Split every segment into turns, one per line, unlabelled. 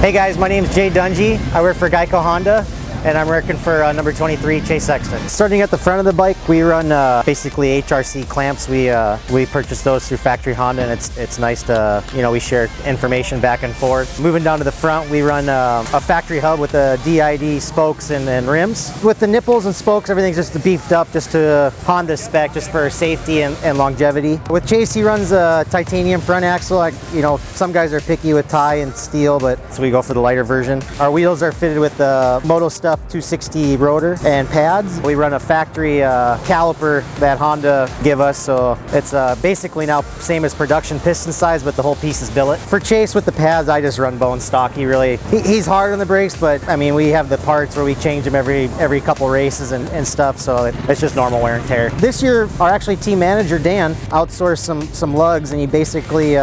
Hey guys, my name is Jade Dungey. I work for Geico Honda, and I'm working for number 23, Chase Sexton. Starting at the front of the bike, we run basically HRC clamps. We purchase those through factory Honda, and it's nice to, we share information back and forth. Moving down to the front, we run a factory hub with the DID spokes and rims. With the nipples and spokes, everything's just beefed up just to Honda spec, just for safety and longevity. With Chase, he runs a titanium front axle. Some guys are picky with tie and steel, so we go for the lighter version. Our wheels are fitted with the Moto Stuff 250 rotor and pads. We run a factory caliper that Honda give us, so it's basically now same as production piston size, but the whole piece is billet. For Chase with the pads, I just run bone stock. He's hard on the brakes, but we have the parts where we change them every couple races and stuff, so it's just normal wear and tear. This year, our actually team manager Dan outsourced some lugs, and he basically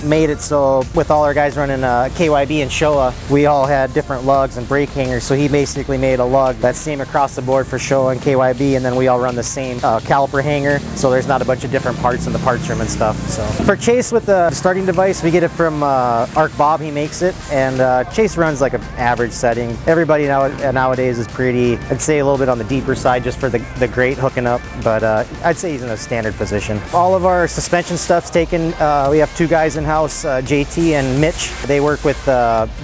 made it so with all our guys running KYB and Showa, we all had different lugs and brake hangers, so he basically made a lug that's same across the board for Showa and KYB, and then we all run the same caliper hanger, so there's not a bunch of different parts in the parts room and stuff. So for Chase with the starting device, we get it from Arc Bob. He makes it, and Chase runs like an average setting. Everybody nowadays is pretty, I'd say a little bit on the deeper side just for the grate hooking up, but I'd say he's in a standard position. All of our suspension stuff's taken. We have two guys in-house, JT and Mitch. They work with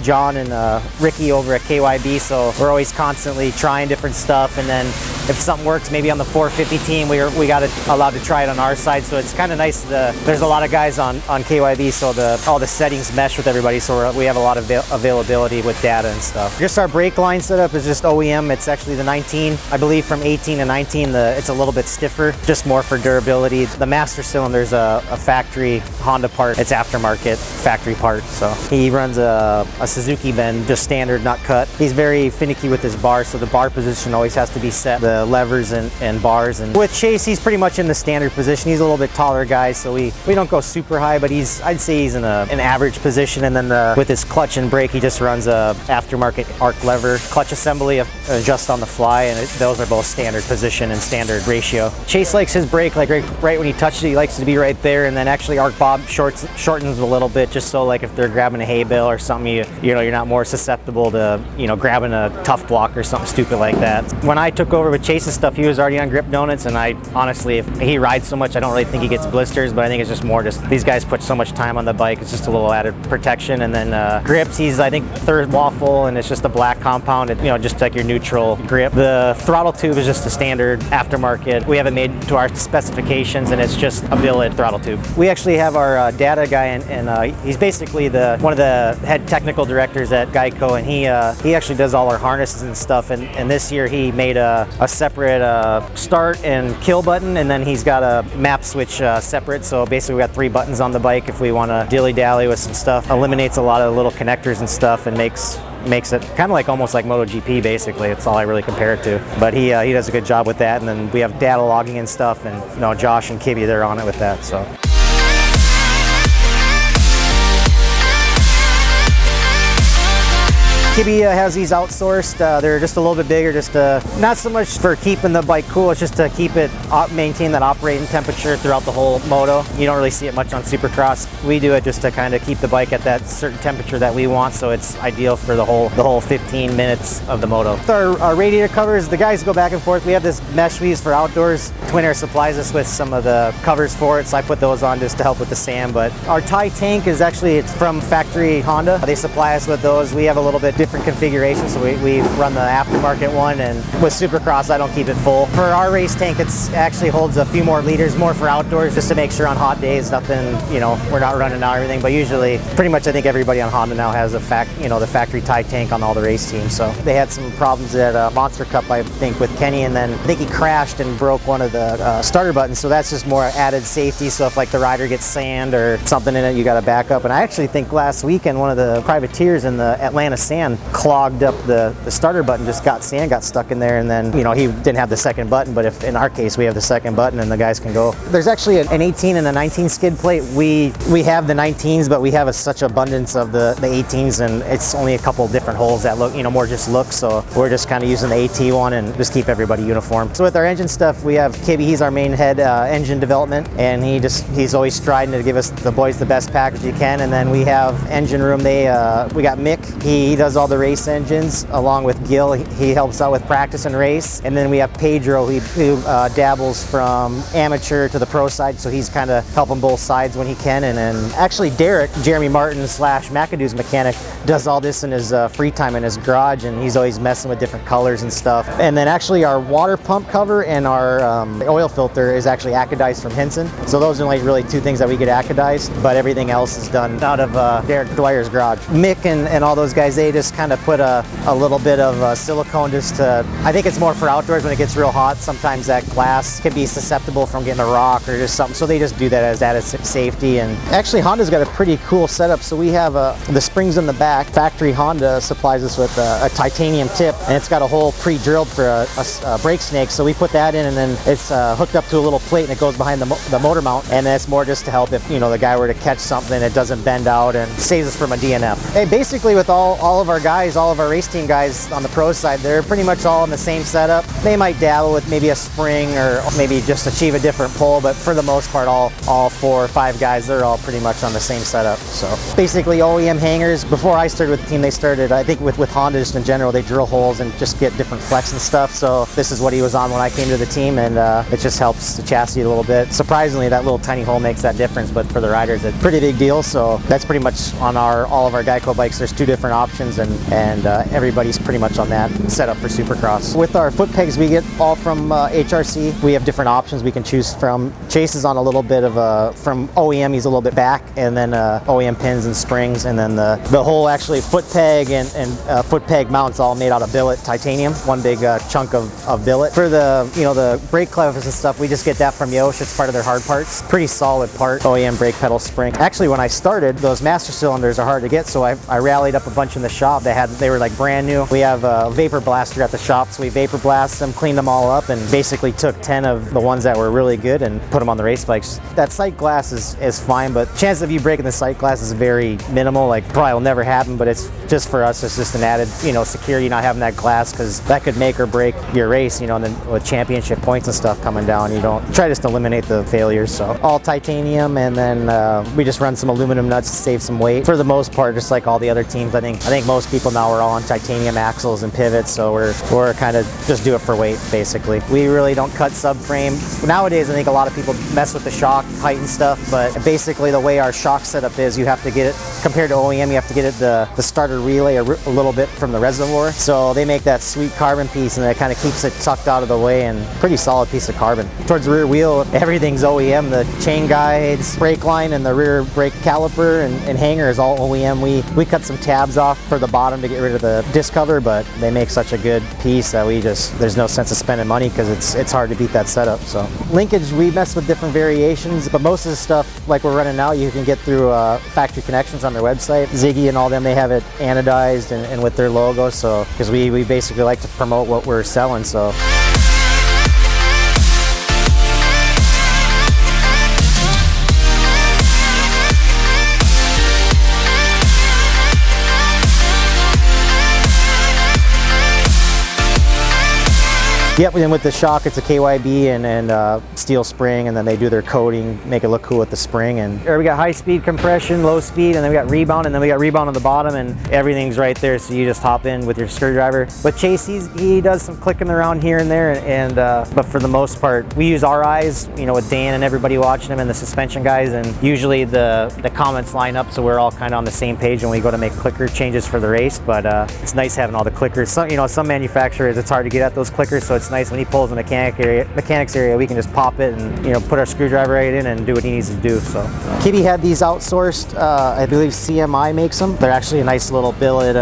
John and Ricky over at KYB, so we're always constantly trying different stuff, and then if something works maybe on the 450 team, we got it allowed to try it on our side, so it's kind of nice. There's a lot of guys on KYB, so all the settings mesh with everybody, so we have a lot of availability with data and stuff. Just our brake line setup is just OEM. It's actually the 19, I believe from 18 to 19 it's a little bit stiffer, just more for durability. The master cylinder is a factory Honda part. It's aftermarket factory part, so he runs a Suzuki bend, just standard, not cut. He's very finicky with his bar, so the bar position always has to be set, the levers and bars. And with Chase, he's pretty much in the standard position. He's a little bit taller guy, so we don't go super high, but I'd say he's in an average position. And then with his clutch and brake, he just runs a aftermarket arc lever clutch assembly, adjust on the fly, and those are both standard position and standard ratio. Chase likes his brake like right when he touches it, he likes it to be right there, and then actually Arc Bob shortens a little bit, just so like if they're grabbing a hay bale or something, you're not more susceptible to grabbing a tough block or something stupid like that. When I took over with Chase's stuff, he was already on grip donuts, and I honestly, if he rides so much, I don't really think he gets blisters, but I think it's just more these guys put so much time on the bike, it's just a little added protection. And then grips, he's I think third waffle, and it's just a black compound, just like your neutral grip. The throttle tube is just a standard aftermarket. We have it made to our specifications, and it's just a billet throttle tube. We actually have our data guy, and he's basically one of the head technical directors at Geico, and he actually does all our harnesses and stuff. And this year he made a separate start and kill button, and then he's got a map switch separate. So basically we got 3 buttons on the bike if we want to dilly-dally with some stuff. Eliminates a lot of the little connectors and stuff, and makes it kind of like almost like MotoGP basically. It's all I really compare it to. But he does a good job with that, and then we have data logging and stuff, and Josh and Kibby, they're on it with that. So. Kibby has these outsourced. They're just a little bit bigger, just not so much for keeping the bike cool, it's just to keep it maintain that operating temperature throughout the whole moto. You don't really see it much on Supercross. We do it just to kind of keep the bike at that certain temperature that we want, so it's ideal for the whole 15 minutes of the moto. With our radiator covers, the guys go back and forth. We have this mesh we use for outdoors. Twin Air supplies us with some of the covers for it, so I put those on just to help with the sand. But our tie tank is it's from factory Honda. They supply us with those. We have a little bit different configuration, so we run the aftermarket one, and with Supercross I don't keep it full. For our race tank, it actually holds a few more liters, more for outdoors, just to make sure on hot days nothing, we're not running out or anything. But usually pretty much I think everybody on Honda now has the factory tie tank on all the race teams. So they had some problems at Monster Cup, I think, with Kenny, and then I think he crashed and broke one of the starter buttons, so that's just more added safety. So if like the rider gets sand or something in it, you got to back up. And I actually think last weekend one of the privateers in the Atlanta Sand sand clogged up the starter button, just sand got stuck in there, and then, you know, he didn't have the second button, but if in our case we have the second button and the guys can go. There's actually an 18 and a 19 skid plate. We have the 19s, but we have such abundance of the 18s, and it's only a couple different holes that look, you know, more just look, so we're just kind of using the AT one and just keep everybody uniform. So with our engine stuff, we have Kibby, he's our main head engine development, and he's always striding to give us the boys the best package you can. And then we have engine room, we got Mick, he does all the race engines along with Gil, he helps out with practice and race. And then we have Pedro, who dabbles from amateur to the pro side, so he's kind of helping both sides when he can. And then actually Derek, Jeremy Martin / McAdoo's mechanic, does all this in his free time in his garage, and he's always messing with different colors and stuff. And then actually our water pump cover and our oil filter is actually acadized from Hinson. So those are like really two things that we get acadized, but everything else is done out of Derek Dwyer's garage. Mick and all those guys, they just kind of put a little bit of silicone just to, I think it's more for outdoors when it gets real hot. Sometimes that glass can be susceptible from getting a rock or just something, so they just do that as added safety. And actually Honda's got a pretty cool setup. So we have the springs in the back. Factory Honda supplies us with a titanium tip, and it's got a hole pre-drilled for a brake snake, so we put that in, and then it's hooked up to a little plate, and it goes behind the motor mount, and that's more just to help if, you know, the guy were to catch something, it doesn't bend out and saves us from a DNF. Hey, basically with all of our guys, all of our race team guys on the pro side, they're pretty much all in the same setup. They might dabble with maybe a spring or maybe just achieve a different pull, but for the most part, all 4 or 5 guys, they're all pretty much on the same setup. So basically OEM hangers. Before I started with the team, they started, I think with Honda just in general, they drill holes and just get different flex and stuff. So this is what he was on when I came to the team, and it just helps the chassis a little bit. Surprisingly, that little tiny hole makes that difference, but for the riders, it's a pretty big deal. So that's pretty much on all of our Geico bikes. There's 2 different options, and everybody's pretty much on that setup for Supercross. With our foot pegs, we get all from HRC. We have different options we can choose from. Chase is on a little bit of from OEM, he's a little bit back, and then OEM pins and springs, and then the whole actually foot peg and foot peg mounts all made out of billet titanium, one big chunk of billet. For the, you know, the brake clevers and stuff, we just get that from Yosh. It's part of their hard parts. Pretty solid part. OEM brake pedal spring. Actually, when I started, those master cylinders are hard to get, so I rallied up a bunch in the shop. They were like brand new. We have a vapor blaster at the shop, so we vapor blast them, cleaned them all up, and basically took 10 of the ones that were really good and put them on the race bikes. That sight glass is fine, but chances of you breaking the sight glass is very minimal. Like, probably will never happen, but it's just for us, it's just an added, you know, security not having that glass, because that could make or break your race, you know, and then with championship points and stuff coming down, you don't try just to eliminate the failures. So all titanium, and then we just run some aluminum nuts to save some weight. For the most part, just like all the other teams, I think most people now are all on titanium axles and pivots, so we're kind of just do it for weight, basically. We really don't cut subframe. Nowadays, I think a lot of people mess with the shock height and stuff, but basically the way our shock setup is, you have to get it, compared to OEM, you have to get it the starter relay a little bit from the reservoir. So they make that sweet carbon piece, and it kind of keeps it tucked out of the way, and pretty solid piece of carbon. Towards the rear wheel, everything's OEM. The chain guides, brake line, and the rear brake caliper and hanger is all OEM. We cut some tabs off for the bottom to get rid of the disc cover, but they make such a good piece that there's no sense of spending money, because it's hard to beat that setup. So linkage, we mess with different variations, but most of the stuff like we're running now, you can get through Factory Connections on their website. Ziggy and all them, they have it anodized and with their logo, so because we basically like to promote what we're selling. So yep, and with the shock, it's a KYB and steel spring, and then they do their coating, make it look cool with the spring. And here we got high speed compression, low speed, and then we got rebound, and then we got rebound on the bottom, and everything's right there, so you just hop in with your screwdriver. But Chase, he does some clicking around here and there, and but for the most part, we use our eyes, you know, with Dan and everybody watching him and the suspension guys, and usually the comments line up, so we're all kind of on the same page when we go to make clicker changes for the race. But it's nice having all the clickers. Some manufacturers, it's hard to get at those clickers, so it's nice when he pulls the mechanics area, we can just pop it and, you know, put our screwdriver right in and do what he needs to do. So Kitty had these outsourced. I believe CMI makes them. They're actually a nice little billet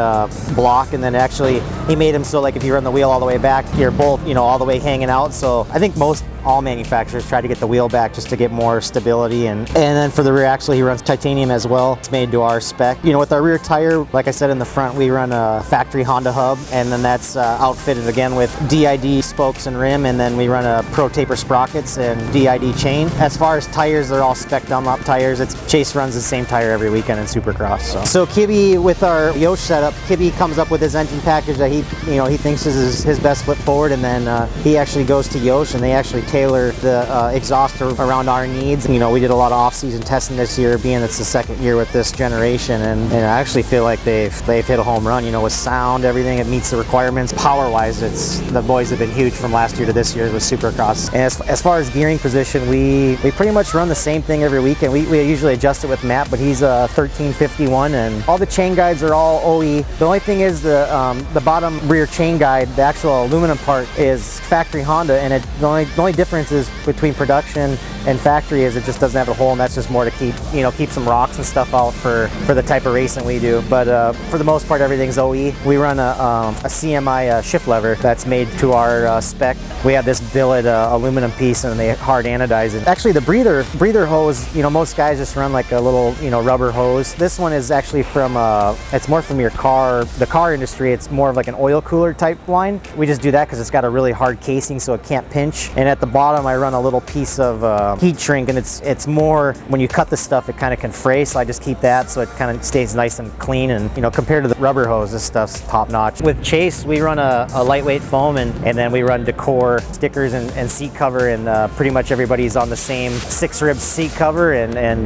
block, and then actually he made them so like if you run the wheel all the way back, you're both, you know, all the way hanging out. So I think most all manufacturers try to get the wheel back just to get more stability, and then for the rear axle he runs titanium as well. It's made to our spec. You know, with our rear tire, like I said, in the front we run a factory Honda hub, and then that's outfitted again with DID spokes and rim, and then we run a Pro Taper sprockets and DID chain. As far as tires, they're all spec Dunlop tires. Chase runs the same tire every weekend in Supercross. So Kibby, with our Yosh setup, Kibby comes up with his engine package that he thinks is his best foot forward, and then he actually goes to Yosh and they actually tailor the exhaust around our needs. You know, we did a lot of off-season testing this year, being it's the second year with this generation, and I actually feel like they've hit a home run. You know, with sound, everything, it meets the requirements. Power-wise, the boys have been huge from last year to this year with Supercross. And as far as gearing position, we pretty much run the same thing every week, and we usually adjust it with Matt, but he's a 1351, and all the chain guides are all OE. The only thing is the bottom rear chain guide, the actual aluminum part, is factory Honda, and the only difference is between production and factory is it just doesn't have a hole, and that's just more to keep some rocks and stuff out for the type of racing we do. But for the most part, everything's OE. We run a CMI shift lever that's made to our spec. We have this billet aluminum piece, and they hard anodize it. Actually, the breather hose, you know, most guys just run like a little, you know, rubber hose. This one is actually from it's more from the car industry. It's more of like an oil cooler type line. We just do that because it's got a really hard casing, so it can't pinch. And at the bottom, I run a little piece of heat shrink, and it's more when you cut the stuff, it kind of can fray. So I just keep that so it kind of stays nice and clean. And you know, compared to the rubber hose, this stuff's top notch. With Chase, we run a lightweight foam, and then we run Decor stickers and seat cover, and pretty much everybody's on the same 6-rib seat cover. And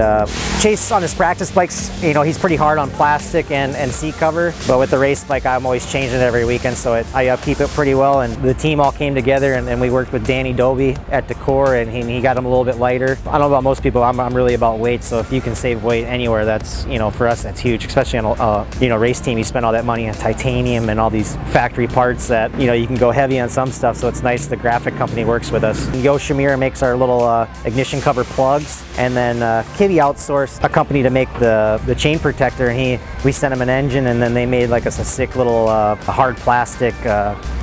Chase on his practice bikes, you know, he's pretty hard on plastic and seat cover, but with the race bike, I'm always changing it every weekend, so I upkeep it pretty well. And the team all came together, and we worked with Danny Doby at Decor, and he got him a little bit lighter. I don't know about most people, I'm really about weight, so if you can save weight anywhere, that's, you know, for us, that's huge, especially on a you know, race team. You spend all that money on titanium and all these factory parts that, you know, you can go heavy on some stuff, so it's nice the graphic company works with us. Yo Shamir makes our little ignition cover plugs, and then Kibby outsourced a company to make the chain protector, and we sent him an engine, and then they made like a sick little hard plastic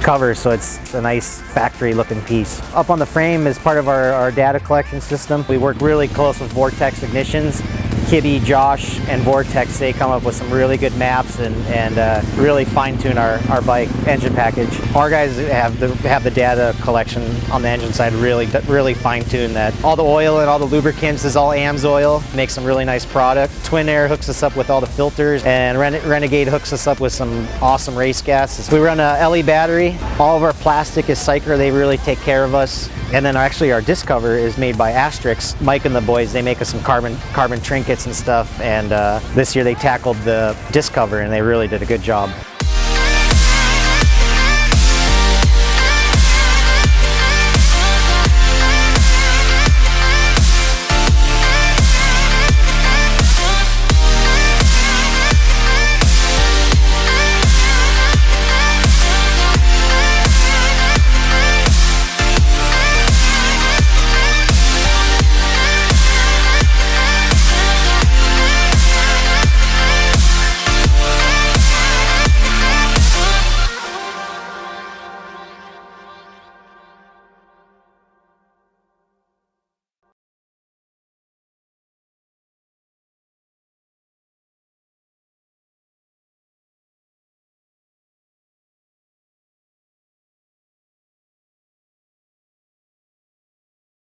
cover, so it's a nice factory looking piece. Up on the frame is part of our data collection system. We work really close with Vortex Ignitions. Kibby, Josh, and Vortex, they come up with some really good maps and really fine-tune our bike engine package. Our guys have the data collection on the engine side really fine-tune that. All the oil and all the lubricants is all AMSOIL, makes some really nice product. Twin Air hooks us up with all the filters, and Renegade hooks us up with some awesome race gases. We run a LE battery. All of our plastic is Sycra. They really take care of us. And then actually our disc cover is made by Asterix. Mike and the boys, they make us some carbon trinkets and stuff, and this year they tackled the disc cover, and they really did a good job.